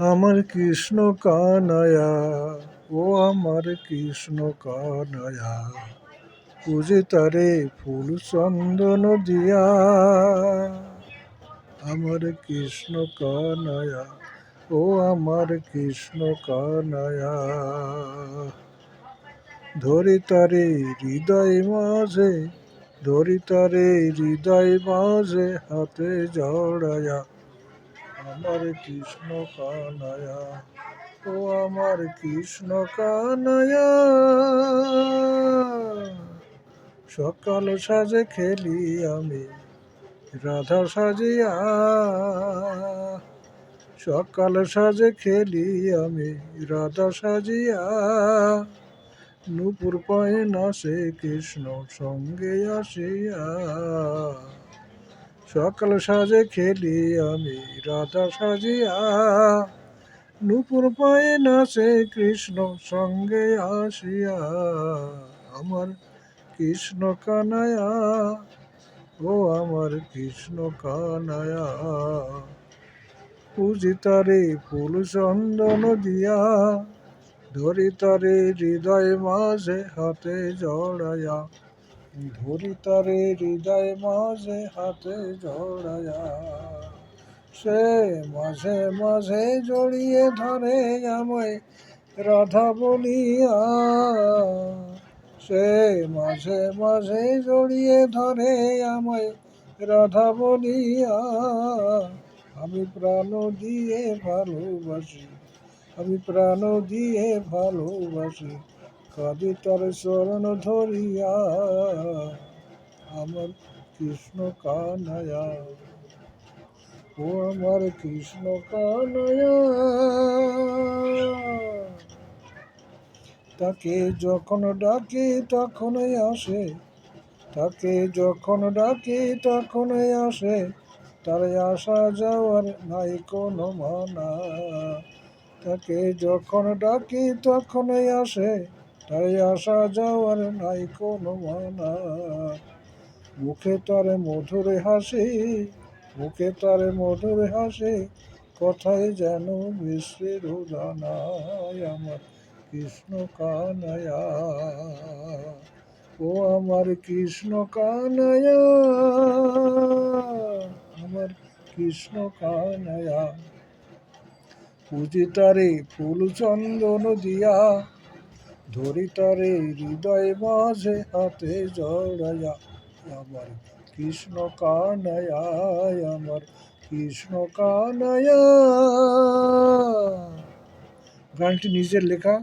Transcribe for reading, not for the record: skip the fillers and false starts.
আমার কৃষ্ণ কানায়া, ও আমার কৃষ্ণ কানায়া, পূজে তারে ফুল চন্দন দিয়া। আমার কৃষ্ণ কানায়া, ও আমার কৃষ্ণ কানায়া, ধরি তারে হৃদয় মাঝে, ধরি তারে হৃদয় মাঝে, হাতে জড়ায়া। আমার কৃষ্ণ কানায়া, ও আমার কৃষ্ণ কানায়া, সকাল সাজে খেলি আমি রাধা সাজিয়া। সকাল সাজে খেলি আমি রাধা সাজিয়া, নূপুর পায়ে নাচে কৃষ্ণ সঙ্গে আসিয়া। সকাল সাজে খেলি আমি রাধা সাজিয়া, নূপুর পায়ে নাচে কৃষ্ণ সঙ্গে আসিয়া। আমার কৃষ্ণ কানায়া, ও আমার কৃষ্ণ কানায়া, পূজি তারে ফুল চন্দন দিয়া। ধরি তারে হৃদয় মাঝে, হাতে জড়ায়া। ধরি তারে হৃদয় মাঝে, হাতে জড়ায়া। সে মাঝে মাঝে জড়িয়ে ধরে আমায় রাধা বলিয়া। সে মাঝে মাঝে জড়িয়ে ধরে আমায় রাধা বলিয়া। আমি প্রাণ দিয়ে ভালোবাসি, আমি প্রাণ দিয়ে ভালোবাসি, কাঁদি তার চরণ ধরিয়া। আমার কৃষ্ণ কানায়া, ও আমার কৃষ্ণ কানায়া, তাকে যখন ডাকি তখনই আসে, তাকে যখন ডাকি তখনই আসে, তার আসা যাওয়ার নাই কোনো মানা। তাকে যখন ডাকি তখনই আসে, তার আসা যাওয়ার নাই কোনো মানা। মুখে তার মধুর হাসি, মুখে তার মধুর হাসি, কথায় যেন মিশ্রির দানায়। আমার কৃষ্ণ কানায়া, ও আমার কৃষ্ণ কানায়া, আমার কৃষ্ণ কানায়া, পূজি তারে ফুল চন্দন দিয়া। ধরি তারে হৃদয় মাঝে, হাতে জড়ায়া। আমার কৃষ্ণ কানায়া, আমার কৃষ্ণ কানায়া। গানটি নিজের লেখা।